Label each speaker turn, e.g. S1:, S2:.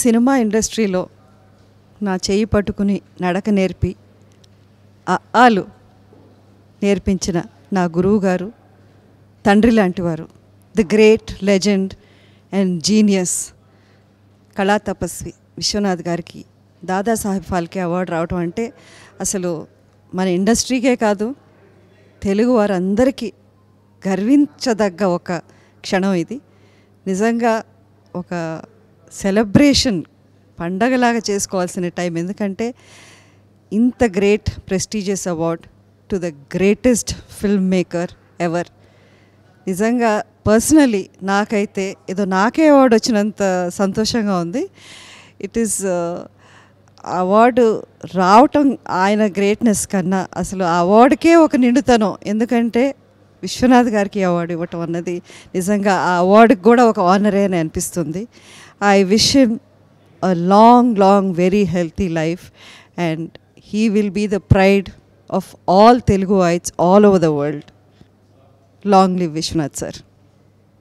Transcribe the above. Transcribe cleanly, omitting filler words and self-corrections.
S1: Cinema ఇండస్ట్రీలో నా చేయి పట్టుకుని నడక నేర్పి ఆలు నేర్పించిన నా గురువు గారు, తండ్రి లాంటివారు, the great legend and genius Kala Tapasvi Vishwanath గారికి దాదాసాహెబ్ ఫాల్కే అవార్డు రావటం అంటే అసలు మన ఇండస్ట్రీకే కాదు, తెలుగు వారందరికీ గర్వించదగ్గ ఒక క్షణం ఇది. నిజంగా ఒక సెలబ్రేషన్ పండగలాగా చేసుకోవాల్సిన టైం. ఎందుకంటే ఇంత great prestigious award to the greatest film maker ever. నిజంగా పర్సనలీ నాకైతే ఏదో నాకే అవార్డు వచ్చినంత సంతోషంగా ఉంది. ఇట్ ఈస్ అవార్డు రావటం ఆయన గ్రేట్నెస్ కన్నా అసలు ఆ అవార్డుకే ఒక నిండుతనం. ఎందుకంటే విశ్వనాథ్ గారికి అవార్డు ఇవ్వటం అన్నది నిజంగా ఆ అవార్డుకి కూడా ఒక ఆనరే అని అనిపిస్తుంది. I wish him a long very healthy life, and he will be the pride of all Teluguites all over the world. Long live Vishwanath sir.